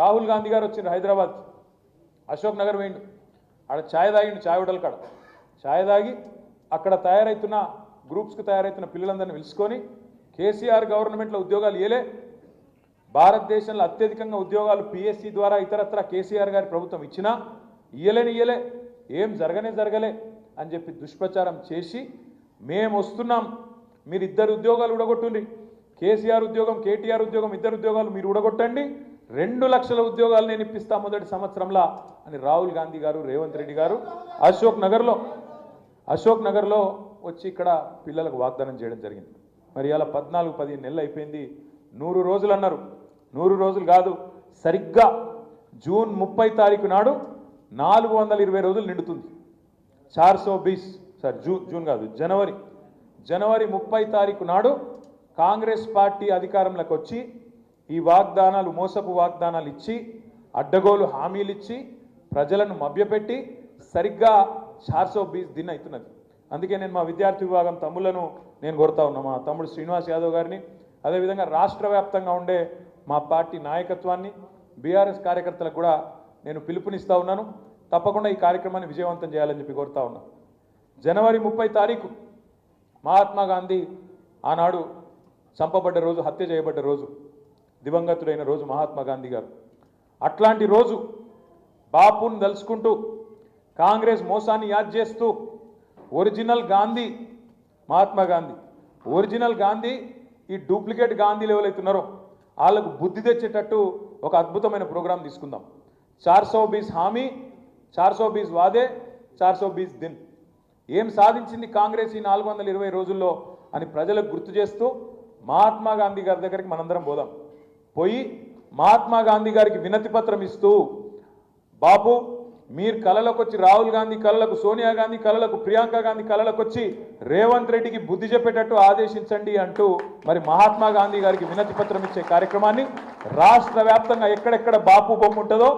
రాహుల్ గాంధీ గారు వచ్చిండ్రు హైదరాబాద్ అశోక్ నగర్ పోయిండు. ఆడ ఛాయ్ తాగిండు, ఛాయ్ హోటల్ కాడ ఛాయ్ తాగి అక్కడ తయారైతున్న గ్రూప్స్కి తయారైతున్న పిల్లలందరినీ పిలుచుకొని కేసీఆర్ గవర్నమెంట్లో ఉద్యోగాలు ఇయలే, భారతదేశంలో అత్యధికంగా ఉద్యోగాలు పిఎస్సి ద్వారా ఇతరత్ర కేసీఆర్ గారి ప్రభుత్వం ఇచ్చినా ఇయ్యలే, ఏం జరగలే అని చెప్పి దుష్ప్రచారం చేసి మేము వస్తున్నాం, మీరు ఇద్దరు ఉద్యోగాలు ఊడగొట్టుండి, కేసీఆర్ ఉద్యోగం కేటీఆర్ ఉద్యోగం ఇద్దరు ఉద్యోగాలు మీరు ఊడగొట్టండి, 2 లక్షల ఉద్యోగాలు నేను ఇప్పిస్తా మొదటి సంవత్సరంలో అని రాహుల్ గాంధీ గారు రేవంత్ రెడ్డి గారు అశోక్ నగర్లో వచ్చి ఇక్కడ పిల్లలకు వాగ్దానం చేయడం జరిగింది. మరి ఇలా 14-15 నెలలు అయిపోయింది. 100 రోజులు అన్నారు. 100 రోజులు కాదు, సరిగ్గా జూన్ 30 తారీఖు నాడు 420 రోజులు నిండుతుంది. 420 జూన్ కాదు జనవరి 30 తారీఖు నాడు కాంగ్రెస్ పార్టీ అధికారంలోకి వచ్చి ఈ వాగ్దానాలు మోసపు వాగ్దానాలు ఇచ్చి అడ్డగోలు హామీలు ఇచ్చి ప్రజలను మభ్యపెట్టి సరిగ్గా 420 దిన్ అవుతున్నది. అందుకే నేను మా విద్యార్థి విభాగం తమ్ముళ్లను నేను కోరుతా ఉన్నా, మా తమ్ముడు శ్రీనివాస్ యాదవ్ గారిని, అదేవిధంగా రాష్ట్ర వ్యాప్తంగా ఉండే మా పార్టీ నాయకత్వాన్ని, బీఆర్ఎస్ కార్యకర్తలకు కూడా నేను పిలుపునిస్తూ ఉన్నాను. తప్పకుండా ఈ కార్యక్రమాన్ని విజయవంతం చేయాలని చెప్పి కోరుతా ఉన్నా. జనవరి 30 తారీఖు మహాత్మా గాంధీ ఆనాడు చంపబడ్డ రోజు, హత్య చేయబడ్డ రోజు, దివంగతుడైన రోజు మహాత్మా గాంధీ గారు. అట్లాంటి రోజు బాపును దలుచుకుంటూ కాంగ్రెస్ మోసాన్ని యాద్ చేస్తూ ఒరిజినల్ గాంధీ మహాత్మా గాంధీ, ఒరిజినల్ గాంధీ ఈ డూప్లికేట్ గాంధీలు ఎవరైతున్నారో వాళ్ళకు బుద్ధి తెచ్చేటట్టు ఒక అద్భుతమైన ప్రోగ్రాం తీసుకుందాం. 420 హామీ, 420 వాదే, 420 దిన్. ఏం సాధించింది కాంగ్రెస్ ఈ 420 రోజుల్లో అని ప్రజలకు గుర్తు చేస్తూ మహాత్మా గాంధీ గారి దగ్గరికి మనందరం పోదాం. పోయి మహాత్మా గాంధీ గారికి వినతి పత్రం ఇస్తూ, బాపు మీరు కలలకు వచ్చి రాహుల్ గాంధీ కలలకు, సోనియా గాంధీ కలలకు, ప్రియాంక గాంధీ కలలకు వచ్చి రేవంత్ రెడ్డికి బుద్ధి చెప్పేటట్టు ఆదేశించండి అంటూ మరి మహాత్మా గాంధీ గారికి వినతి పత్రం ఇచ్చే కార్యక్రమాన్ని రాష్ట్ర వ్యాప్తంగా ఎక్కడెక్కడ బాపు బొమ్మ ఉంటుందో,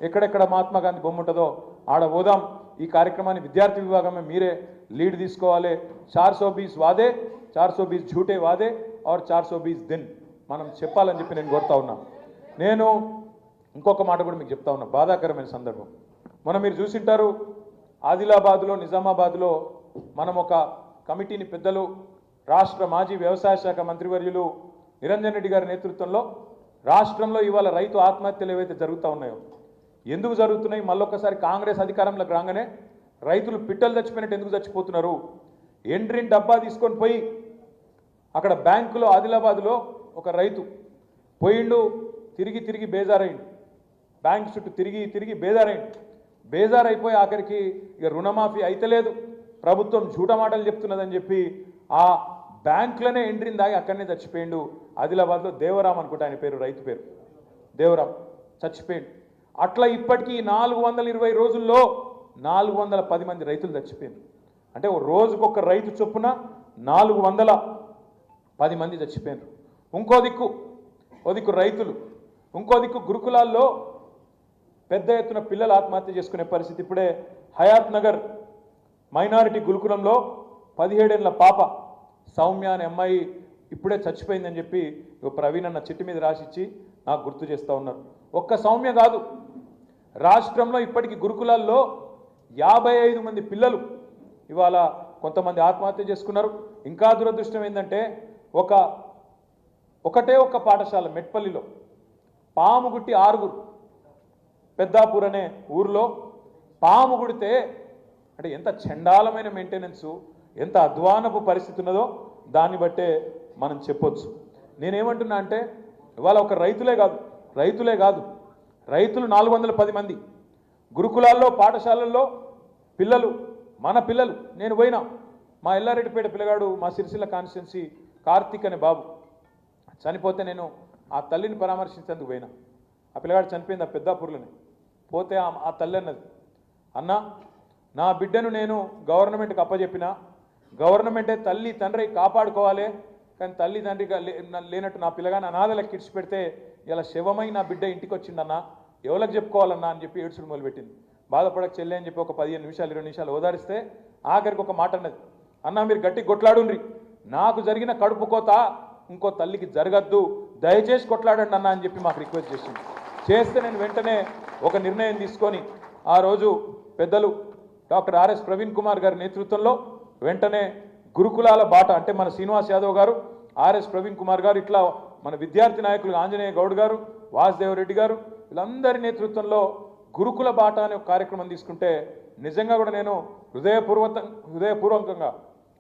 ఎక్కడెక్కడ మహాత్మా గాంధీ బొమ్మ ఉంటుందో ఆడ పోదాం. ఈ కార్యక్రమాన్ని విద్యార్థి విభాగమే మీరే లీడ్ తీసుకోవాలి. 420 వాదే, 420 झूठे वादे और 420 दिन మనం చెప్పాలని చెప్పి నేను కోరుతా ఉన్నా. నేను ఇంకొక మాట కూడా మీకు చెప్తా ఉన్నా, బాధాకరమైన సందర్భం. మీరు చూసింటారు, ఆదిలాబాద్లో, నిజామాబాద్లో మనం ఒక కమిటీని పెద్దలు రాష్ట్ర మాజీ వ్యవసాయ శాఖ మంత్రివర్యులు నిరంజన్ రెడ్డి గారి నేతృత్వంలో రాష్ట్రంలో ఇవాళ రైతు ఆత్మహత్యలు ఏవైతే జరుగుతూ ఉన్నాయో, ఎందుకు జరుగుతున్నాయి, మళ్ళొక్కసారి కాంగ్రెస్ అధికారంలోకి రాగానే రైతులు పిట్టలు చచ్చిపోయినట్టు ఎందుకు చచ్చిపోతున్నారు, ఎండ్రిన్ డబ్బా తీసుకొని పోయి అక్కడ బ్యాంకులో ఆదిలాబాద్లో ఒక రైతు పోయిండు, తిరిగి బేజారైండు, బ్యాంక్ చుట్టూ తిరిగి బేజారైపోయి ఆఖరికి ఇక రుణమాఫీ అయితలేదు, ప్రభుత్వం జూట మాటలు చెప్తున్నదని చెప్పి ఆ బ్యాంకులోనే ఎంట్రీని దాగి అక్కడనే చచ్చిపోయిండు. ఆదిలాబాద్లో దేవరాం అనుకుంటా ఆయన పేరు, రైతు పేరు దేవరాం, చచ్చిపోయిండు. అట్లా ఇప్పటికీ 420 రోజుల్లో 410 మంది రైతులు చచ్చిపోయింది. అంటే రోజుకొక రైతు చొప్పున 410 మంది చచ్చిపోయినారు. ఇంకో దిక్కు రైతులు, ఇంకో దిక్కు గురుకులాల్లో పెద్ద ఎత్తున పిల్లలు ఆత్మహత్య చేసుకునే పరిస్థితి. ఇప్పుడే హయాత్ నగర్ మైనారిటీ గురుకులంలో 17 ఏళ్ల పాప సౌమ్య అనే అమ్మాయి ఇప్పుడే చచ్చిపోయిందని చెప్పి ప్రవీణ్ అన్న చిట్టి మీద రాసిచ్చి నాకు గుర్తు చేస్తూ ఉన్నారు. ఒక్క సౌమ్య కాదు, రాష్ట్రంలో ఇప్పటికీ గురుకులాల్లో 55 మంది పిల్లలు ఇవాళ కొంతమంది ఆత్మహత్య చేసుకున్నారు. ఇంకా దురదృష్టం ఏంటంటే ఒకటే ఒక్క పాఠశాల మెట్పల్లిలో పాము గుట్టి 6 పెద్దాపూర్ అనే ఊరిలో పాము గుడితే అంటే ఎంత చండాలమైన మెయింటెనెన్సు, ఎంత అధ్వానపు పరిస్థితి ఉన్నదో దాన్ని బట్టే మనం చెప్పొచ్చు. నేనేమంటున్నా అంటే ఇవాళ ఒక రైతులే కాదు రైతులు 410 మంది గురుకులాల్లో, పాఠశాలల్లో పిల్లలు, మన పిల్లలు. నేను పోయినా, మా ఎల్లారెడ్డిపేట పిల్లగాడు, మా సిరిసిల్ల కాన్స్టిట్యున్సీ కార్తీక్ అనే బాబు చనిపోతే నేను ఆ తల్లిని పరామర్శించేందుకు పోయినా. ఆ పిల్లగాడు చనిపోయింది ఆ పెద్దాపూర్లోనే. పోతే ఆ తల్లి అన్నది, అన్న నా బిడ్డను నేను గవర్నమెంట్కి అప్పచెప్పిన, గవర్నమెంటే తల్లి తండ్రి కాపాడుకోవాలి, కానీ తల్లి తండ్రి లేనట్టు నా పిల్లగాని అనాథలకు కిడ్స్ పెడితే ఇలా శవమై నా బిడ్డ ఇంటికి వచ్చిందన్న, ఎవరికి చెప్పుకోవాలన్నా అని చెప్పి ఏడ్చుడు మొదలుపెట్టింది. బాధపడక చెల్లె అని చెప్పి ఒక 15 నిమిషాలు 20 నిమిషాలు ఓదారిస్తే ఆఖరికి ఒక మాట అన్నది, అన్న మీరు గట్టి కొట్లాడుండ్రి, నాకు జరిగిన కడుపు కోత ఇంకో తల్లికి జరగద్దు, దయచేసి కొట్లాడండి అన్న అని చెప్పి మాకు రిక్వెస్ట్ చేసింది. చేస్తే నేను వెంటనే ఒక నిర్ణయం తీసుకొని ఆ రోజు పెద్దలు డాక్టర్ ఆర్ఎస్ ప్రవీణ్ కుమార్ గారి నేతృత్వంలో వెంటనే గురుకులాల బాట అంటే మన శ్రీనివాస్ యాదవ్ గారు, ఆర్ఎస్ ప్రవీణ్ కుమార్ గారు, ఇట్లా మన విద్యార్థి నాయకులు ఆంజనేయ గౌడ్ గారు, వాసుదేవ్ రెడ్డి గారు, వీళ్ళందరి నేతృత్వంలో గురుకుల బాట అనే ఒక కార్యక్రమం తీసుకుంటే నిజంగా కూడా నేను హృదయపూర్వకంగా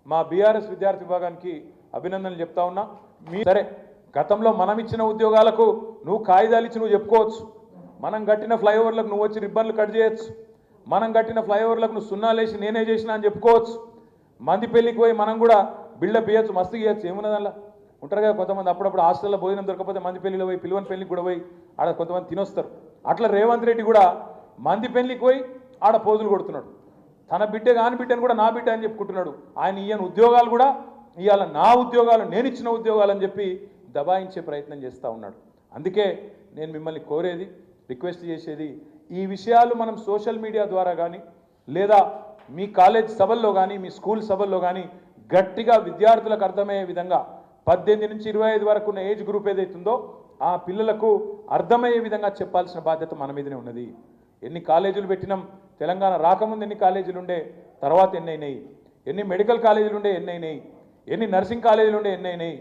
మా బీఆర్ఎస్ విద్యార్థి విభాగానికి అభినందనలు చెప్తా ఉన్నా. సరే, గతంలో మనం ఇచ్చిన ఉద్యోగాలకు నువ్వు కాగితాలు ఇచ్చి నువ్వు చెప్పుకోవచ్చు, మనం కట్టిన ఫ్లైఓవర్లకు నువ్వు వచ్చి రిబ్బన్లు కట్ చేయొచ్చు, మనం కట్టిన ఫ్లైఓవర్లకు నువ్వు సున్నాలేసి నేనే చేసినా అని చెప్పుకోవచ్చు, మంది పెళ్ళికి పోయి మనం కూడా బిల్డప్ ఇవ్వచ్చు, మస్తు ఇవ్వచ్చు, ఏమున్నదల్లా ఉంటారు కదా కొంతమంది. అప్పుడప్పుడు హాస్టల్లో భోజనం దొరకకపోతే మంది పెళ్లిలో పోయి పిలువని పెళ్లికి కూడా పోయి ఆడ కొంతమంది తినొస్తారు. అట్లా రేవంత్ రెడ్డి కూడా మంది పెళ్లికి పోయి ఆడ పోజులు కొడుతున్నాడు. తన బిడ్డ కాని బిడ్డను కూడా నా బిడ్డ అని చెప్పుకుంటున్నాడు. ఆయన ఈయన ఉద్యోగాలు కూడా ఇవాళ నా ఉద్యోగాలు, నేను ఇచ్చిన ఉద్యోగాలు అని చెప్పి దబాయించే ప్రయత్నం చేస్తూ ఉన్నాడు. అందుకే నేను మిమ్మల్ని కోరేది, రిక్వెస్ట్ చేసేది, ఈ విషయాలు మనం సోషల్ మీడియా ద్వారా కానీ లేదా మీ కాలేజ్ సభల్లో కానీ మీ స్కూల్ సభల్లో కానీ గట్టిగా విద్యార్థులకు అర్థమయ్యే విధంగా 18 నుంచి 25 వరకు ఉన్న ఏజ్ గ్రూప్ ఏదైతుందో ఆ పిల్లలకు అర్థమయ్యే విధంగా చెప్పాల్సిన బాధ్యత మన మీదనే ఉన్నది. ఎన్ని కాలేజీలు పెట్టినాం, తెలంగాణ రాకముందు ఎన్ని కాలేజీలు ఉండే, తర్వాత ఎన్ని అయినాయి, ఎన్ని మెడికల్ కాలేజీలు ఉండే ఎన్ని అయినాయి, ఎన్ని నర్సింగ్ కాలేజీలు ఉండే ఎన్ని అయినాయి,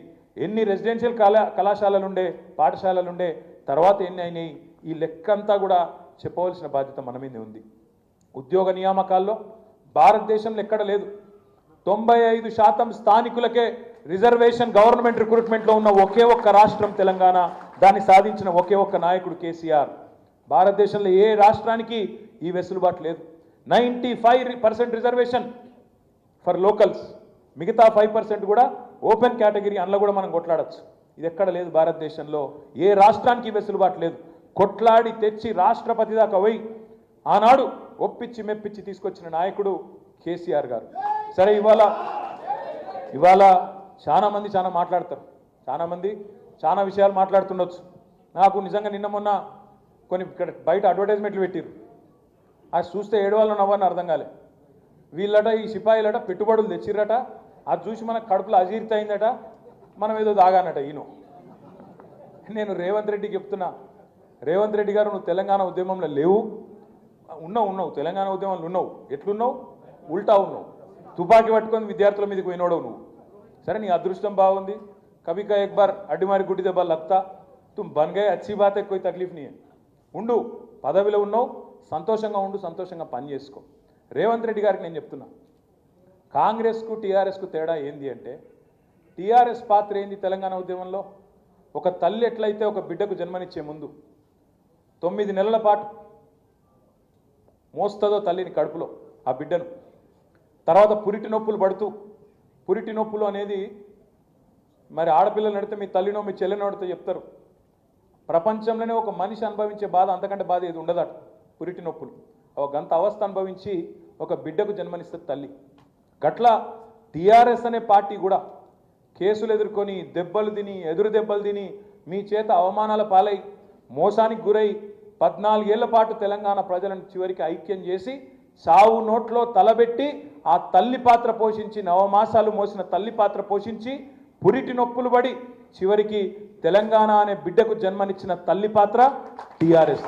ఎన్ని రెసిడెన్షియల్ కళాశాలలు ఉండే, పాఠశాలలు ఉండే, తర్వాత ఎన్ని అయినాయి, ఈ లెక్కంతా కూడా చెప్పవలసిన బాధ్యత మన మీదే ఉంది. ఉద్యోగ నియామకాల్లో భారతదేశంలో ఎక్కడ లేదు. 95% స్థానికులకే రిజర్వేషన్ గవర్నమెంట్ రిక్రూట్మెంట్లో ఉన్న ఒకే ఒక్క రాష్ట్రం తెలంగాణ. దాన్ని సాధించిన ఒకే ఒక్క నాయకుడు కేసీఆర్. భారతదేశంలో ఏ రాష్ట్రానికి ఈ వెసులుబాటు లేదు. 95% రిజర్వేషన్ ఫర్ లోకల్స్, మిగతా 5% కూడా ఓపెన్ కేటగిరీ, అందులో కూడా మనం కొట్లాడచ్చు. ఇది ఎక్కడ లేదు భారతదేశంలో, ఏ రాష్ట్రానికి వెసులుబాటు లేదు. కొట్లాడి తెచ్చి రాష్ట్రపతి దాకా పోయి ఆనాడు ఒప్పించి మెప్పించి తీసుకొచ్చిన నాయకుడు కేసీఆర్ గారు. సరే, ఇవాళ చాలా మంది చాలా మాట్లాడతారు, చాలామంది చాలా విషయాలు మాట్లాడుతుండొచ్చు. నాకు నిజంగా నిన్న మొన్న కొన్ని ఇక్కడ బయట అడ్వర్టైజ్మెంట్లు పెట్టిరు, అది చూస్తే ఏడవాళ్ళు నవ్వని అర్థం కాలే. వీళ్ళట ఈ సిపాయిలట పెట్టుబడులు తెచ్చిర్రట, అది చూసి మనకు కడుపులో అజీర్తి అయిందట, మనం ఏదో దాగానట. నేను రేవంత్ రెడ్డికి చెప్తున్నా, రేవంత్ రెడ్డి గారు నువ్వు తెలంగాణ ఉద్యమంలో లేవు, ఉన్నావు తెలంగాణ ఉద్యమంలో ఉన్నావు, ఎట్లున్నావు, ఉల్టా ఉన్నావు, తుపాకీ పట్టుకొని విద్యార్థుల మీదకి పోయినోడవు నువ్వు. సరే, నీ అదృష్టం బాగుంది, కभी का एक बार అడ్డిమారి గుడ్డి దెబ్బ लगता, तुम बन गए, अच्छी बात है, कोई तकलीफ नहीं है. ఉండు, పదవిలో ఉన్నావు, సంతోషంగా ఉండు, సంతోషంగా పని చేసుకో. రేవంత్ రెడ్డి గారికి నేను చెప్తున్నా, కాంగ్రెస్కు టీఆర్ఎస్కు తేడా ఏంది అంటే, టీఆర్ఎస్ పాత్ర ఏంది తెలంగాణ ఉద్యమంలో? ఒక తల్లి ఎట్లయితే ఒక బిడ్డకు జన్మనిచ్చే ముందు 9 నెలల పాటు మోస్తదో తల్లిని కడుపులో ఆ బిడ్డను, తర్వాత పురిటి నొప్పులు పడుతూ, పురిటి నొప్పులు అనేది మరి ఆడపిల్లలు నడితే మీ తల్లినో మీ చెల్లెనో నడితే చెప్తారు, ప్రపంచంలోనే ఒక మనిషి అనుభవించే బాధ అంతకంటే బాధ ఏది ఉండదట, పురిటి నొప్పులు. ఒక గంత అవస్థ అనుభవించి ఒక బిడ్డకు జన్మనిస్తుంది తల్లి. గట్లా టీఆర్ఎస్ అనే పార్టీ కూడా కేసులు ఎదుర్కొని దెబ్బలు తిని, ఎదురు దెబ్బలు తిని, మీ చేత అవమానాల పాలై మోసానికి గురై 14 ఏళ్ల పాటు తెలంగాణ ప్రజలను చివరికి ఐక్యం చేసి సావు నోట్లో తలబెట్టి ఆ తల్లి పాత్ర పోషించి, నవమాసాలు మోసిన తల్లి పాత్ర పోషించి, పురిటి నొప్పులు పడి చివరికి తెలంగాణ అనే బిడ్డకు జన్మనిచ్చిన తల్లి పాత్ర టీఆర్ఎస్.